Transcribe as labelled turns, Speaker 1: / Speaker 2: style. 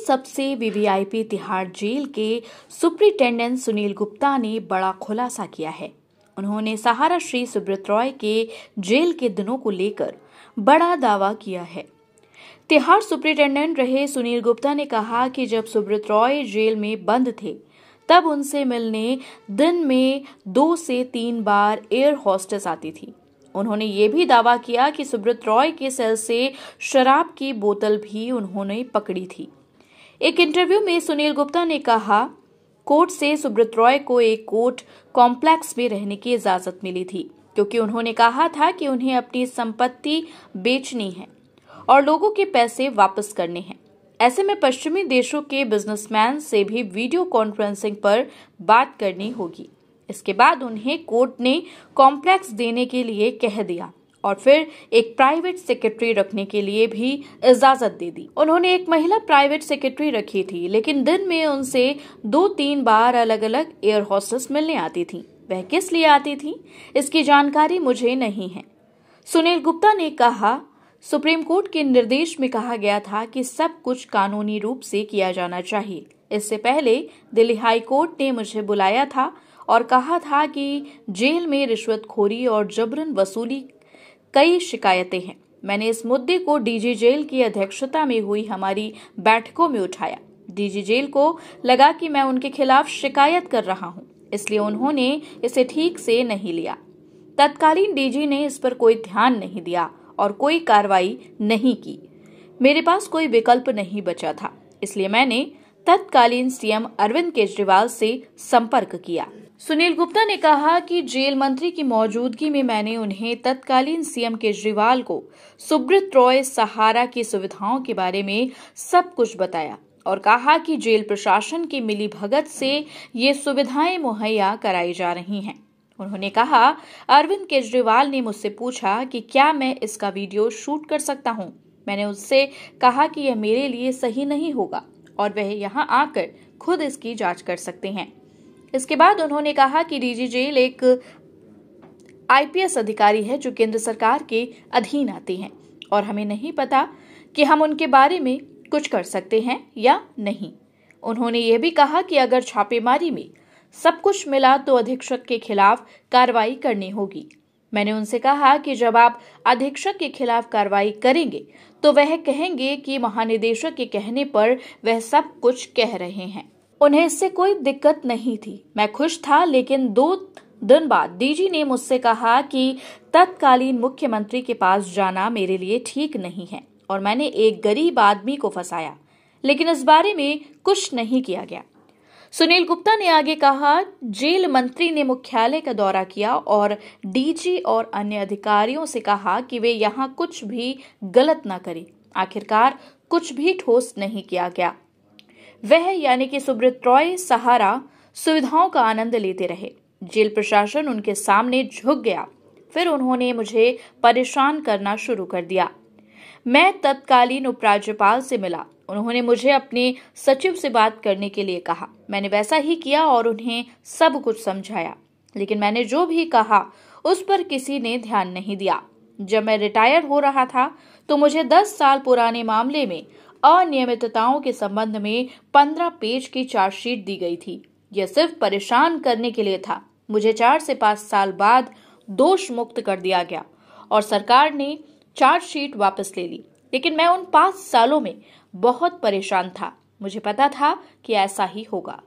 Speaker 1: सबसे VVIP Tihar jail के superintendent Sunil Gupta ने बड़ा खुलासा किया है। उन्होंने सहारा श्री सुब्रत रॉय के जेल के दिनों को लेकर बड़ा दावा किया है। तिहाड़ सुपरिटेंडेंट रहे सुनील गुप्ता ने कहा कि जब सुब्रत रॉय जेल में बंद थे तब उनसे मिलने दिन में 2 से 3 बार एयर होस्टेस आती थी। उन्होंने ये भी दावा किया कि सुब्रत रॉय के सेल से शराब की बोतल भी उन्होंने पकड़ी थी। एक इंटरव्यू में सुनील गुप्ता ने कहा, कोर्ट से सुब्रत रॉय को एक कोर्ट कॉम्प्लेक्स में रहने की इजाजत मिली थी क्योंकि उन्होंने कहा था कि उन्हें अपनी संपत्ति बेचनी है और लोगों के पैसे वापस करने हैं। ऐसे में पश्चिमी देशों के बिजनेसमैन से भी वीडियो कॉन्फ्रेंसिंग पर बात करनी होगी। इसके बाद उन्हें कोर्ट ने कॉम्प्लेक्स देने के लिए कह दिया और फिर एक प्राइवेट सेक्रेटरी रखने के लिए भी इजाजत दे दी। उन्होंने एक महिला प्राइवेट सेक्रेटरी रखी थी, लेकिन दिन में उनसे 2-3 बार अलग अलग एयर होस्टेस मिलने आती थी। वह किस लिए आती थी, इसकी जानकारी मुझे नहीं है। सुनील गुप्ता ने कहा, सुप्रीम कोर्ट के निर्देश में कहा गया था कि सब कुछ कानूनी रूप से किया जाना चाहिए। इससे पहले दिल्ली हाई कोर्ट ने मुझे बुलाया था और कहा था कि जेल में रिश्वतखोरी और जबरन वसूली कई शिकायतें हैं। मैंने इस मुद्दे को डीजी जेल की अध्यक्षता में हुई हमारी बैठकों में उठाया। डीजी जेल को लगा कि मैं उनके खिलाफ शिकायत कर रहा हूं, इसलिए उन्होंने इसे ठीक से नहीं लिया। तत्कालीन डीजी ने इस पर कोई ध्यान नहीं दिया और कोई कार्रवाई नहीं की। मेरे पास कोई विकल्प नहीं बचा था, इसलिए मैंने तत्कालीन सीएम अरविंद केजरीवाल से संपर्क किया। सुनील गुप्ता ने कहा कि जेल मंत्री की मौजूदगी में मैंने उन्हें तत्कालीन सीएम केजरीवाल को सुब्रत रॉय सहारा की सुविधाओं के बारे में सब कुछ बताया और कहा कि जेल प्रशासन की मिलीभगत से ये सुविधाएं मुहैया कराई जा रही हैं। उन्होंने कहा, अरविंद केजरीवाल ने मुझसे पूछा कि क्या मैं इसका वीडियो शूट कर सकता हूं। मैंने उससे कहा कि यह मेरे लिए सही नहीं होगा और वह यहां आकर खुद इसकी जांच कर सकते हैं। इसके बाद उन्होंने कहा कि डीजी जेल एक आईपीएस अधिकारी है जो केंद्र सरकार के अधीन आते हैं और हमें नहीं पता कि हम उनके बारे में कुछ कर सकते हैं या नहीं। उन्होंने ये भी कहा कि अगर छापेमारी में सब कुछ मिला तो अधीक्षक के खिलाफ कार्रवाई करनी होगी। मैंने उनसे कहा कि जब आप अधीक्षक के खिलाफ कार्रवाई करेंगे तो वह कहेंगे कि महानिदेशक के कहने पर वह सब कुछ कह रहे हैं। उन्हें इससे कोई दिक्कत नहीं थी, मैं खुश था। लेकिन 2 दिन बाद डीजी ने मुझसे कहा कि तत्कालीन मुख्यमंत्री के पास जाना मेरे लिए ठीक नहीं है और मैंने एक गरीब आदमी को फंसाया, लेकिन इस बारे में कुछ नहीं किया गया। सुनील गुप्ता ने आगे कहा, जेल मंत्री ने मुख्यालय का दौरा किया और डीजी और अन्य अधिकारियों से कहा कि वे यहाँ कुछ भी गलत न करें। आखिरकार कुछ भी ठोस नहीं किया गया। वह यानी कि सुब्रत रॉय सहारा सुविधाओं का आनंद लेते रहे। जेल प्रशासन उनके सामने झुक गया। फिर उन्होंने मुझे परेशान करना शुरू कर दिया। मैं तत्कालीन उपराज्यपाल से मिला। उन्होंने मुझे अपने सचिव से बात करने के लिए कहा। मैंने वैसा ही किया और उन्हें सब कुछ समझाया, लेकिन मैंने जो भी कहा उस पर किसी ने ध्यान नहीं दिया। जब मैं रिटायर हो रहा था तो मुझे 10 साल पुराने मामले में अनियमितताओं के संबंध में 15 पेज की चार्जशीट दी गई थी। यह सिर्फ परेशान करने के लिए था। मुझे 4 से 5 साल बाद दोष मुक्त कर दिया गया और सरकार ने चार्जशीट वापस ले ली। लेकिन मैं उन 5 सालों में बहुत परेशान था। मुझे पता था कि ऐसा ही होगा।